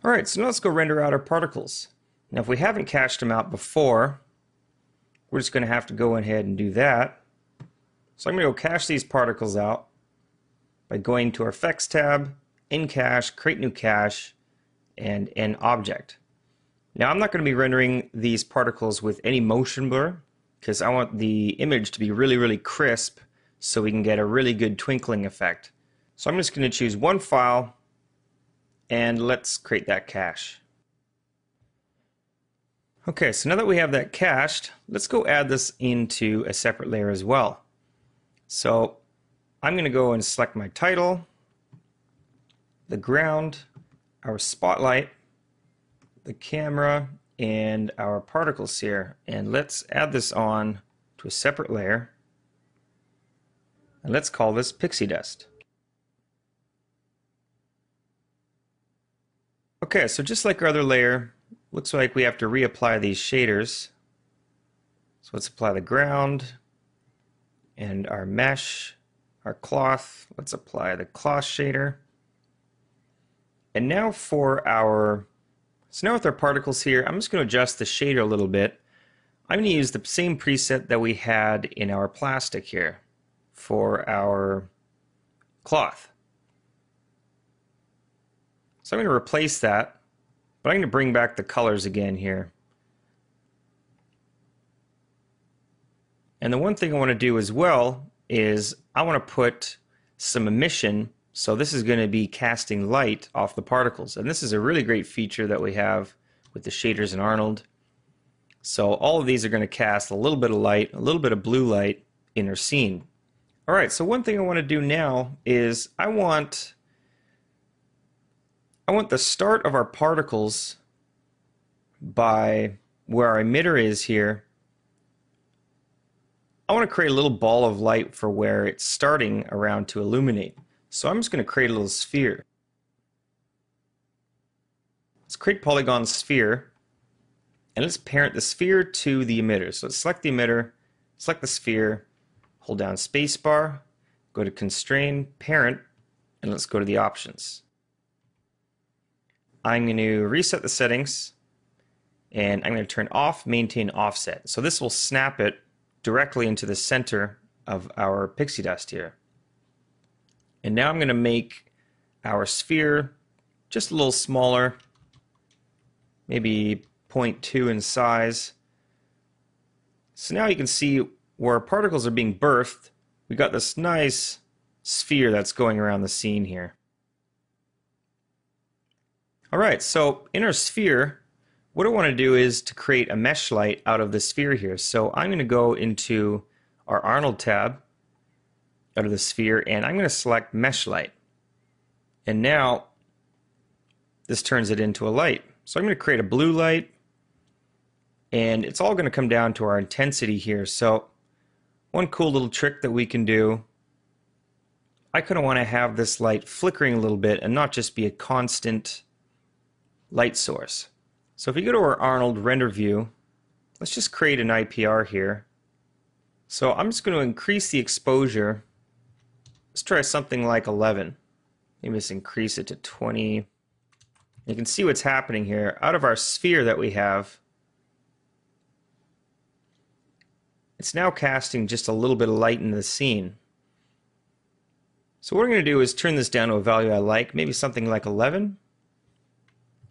Alright, so now let's go render out our particles. Now if we haven't cached them out before, we're just going to have to go ahead and do that. So I'm going to go cache these particles out by going to our Effects tab, In Cache, Create New Cache, and End Object. Now I'm not going to be rendering these particles with any motion blur because I want the image to be really crisp so we can get a really good twinkling effect. So I'm just going to choose one file and let's create that cache. Okay, so now that we have that cached, let's go add this into a separate layer as well. So I'm going to go and select my title, the ground, our spotlight, the camera, and our particles here. And let's add this on to a separate layer. And let's call this Pixie Dust. Okay, so just like our other layer, looks like we have to reapply these shaders. So let's apply the ground and our mesh, our cloth. Let's apply the cloth shader. And now for our, so now with our particles here, I'm just going to adjust the shader a little bit. I'm going to use the same preset that we had in our plastic here for our cloth. So I'm going to replace that, but I'm going to bring back the colors again here. And the one thing I want to do as well is I want to put some emission. So this is going to be casting light off the particles. And this is a really great feature that we have with the shaders in Arnold. So all of these are going to cast a little bit of light, a little bit of blue light in our scene. All right, so one thing I want to do now is I want the start of our particles by where our emitter is here. I want to create a little ball of light for where it's starting around to illuminate. So I'm just going to create a little sphere. Let's create polygon sphere, and let's parent the sphere to the emitter. So let's select the emitter, select the sphere, hold down spacebar, go to Constrain, Parent, and let's go to the options. I'm going to reset the settings, and I'm going to turn off Maintain Offset. So this will snap it directly into the center of our pixie dust here. And now I'm going to make our sphere just a little smaller, maybe 0.2 in size. So now you can see where our particles are being birthed. We got this nice sphere that's going around the scene here. Alright, so in our sphere, what I want to do is to create a mesh light out of the sphere here. So I'm going to go into our Arnold tab out of the sphere, and I'm going to select Mesh Light. And now this turns it into a light. So I'm going to create a blue light, and it's all going to come down to our intensity here. So one cool little trick that we can do, I kind of want to have this light flickering a little bit and not just be a constant light source. So if you go to our Arnold render view, let's just create an IPR here. So I'm just going to increase the exposure. Let's try something like 11. Maybe let's increase it to 20. You can see what's happening here. Out of our sphere that we have, it's now casting just a little bit of light into the scene. So what we're going to do is turn this down to a value I like, maybe something like 11.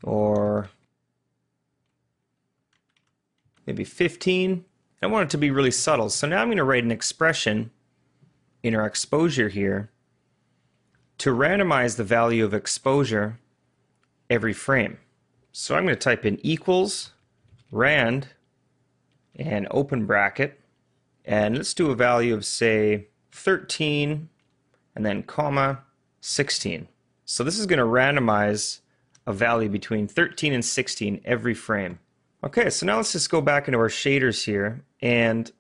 Or maybe 15. I want it to be really subtle. So now I'm going to write an expression in our exposure here to randomize the value of exposure every frame. So I'm going to type in equals rand and open bracket, and let's do a value of say 13 and then comma 16. So this is going to randomize a value between 13 and 16 every frame. Okay, so now let's just go back into our shaders here, and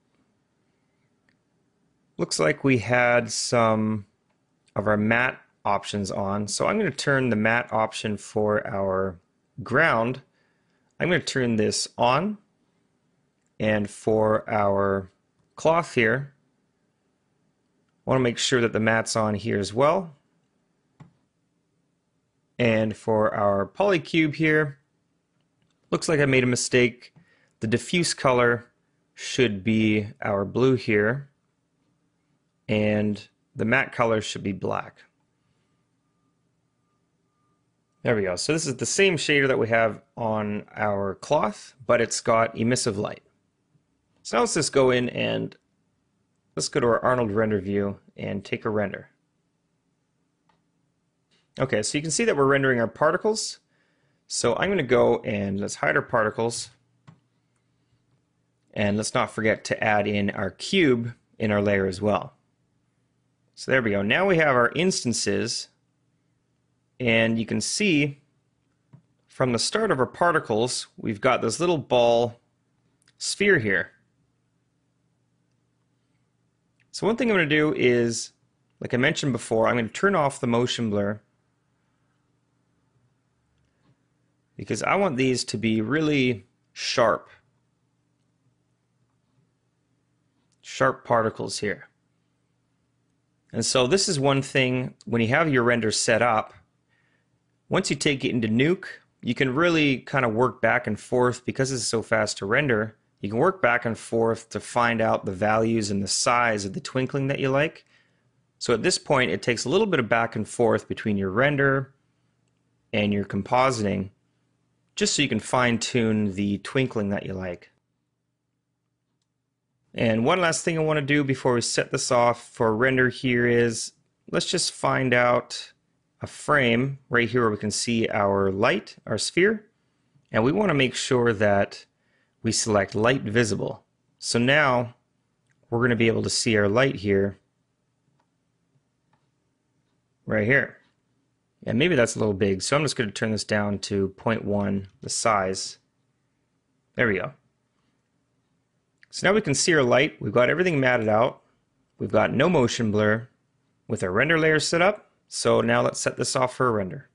looks like we had some of our matte options on. So I'm going to turn the matte option for our ground. I'm going to turn this on, and for our cloth here, I want to make sure that the matte's on here as well. And for our polycube here, looks like I made a mistake. The diffuse color should be our blue here, and the matte color should be black. There we go. So this is the same shader that we have on our cloth, but it's got emissive light. So now let's just go in and let's go to our Arnold render view and take a render. Okay, so you can see that we're rendering our particles. So I'm going to go and let's hide our particles. And let's not forget to add in our cube in our layer as well. So there we go. Now we have our instances. And you can see from the start of our particles, we've got this little ball sphere here. So one thing I'm going to do is, like I mentioned before, I'm going to turn off the motion blur because I want these to be really sharp particles here. And so this is one thing, when you have your render set up, once you take it into Nuke, you can really kind of work back and forth because it's so fast to render. You can work back and forth to find out the values and the size of the twinkling that you like. So at this point, it takes a little bit of back and forth between your render and your compositing, just so you can fine-tune the twinkling that you like. And one last thing I want to do before we set this off for render here is, let's just find out a frame right here where we can see our light, our sphere, and we want to make sure that we select light visible. So now we're going to be able to see our light here, right here. And maybe that's a little big, so I'm just going to turn this down to 0.1, the size. There we go. So now we can see our light. We've got everything matted out. We've got no motion blur with our render layer set up. So now let's set this off for a render.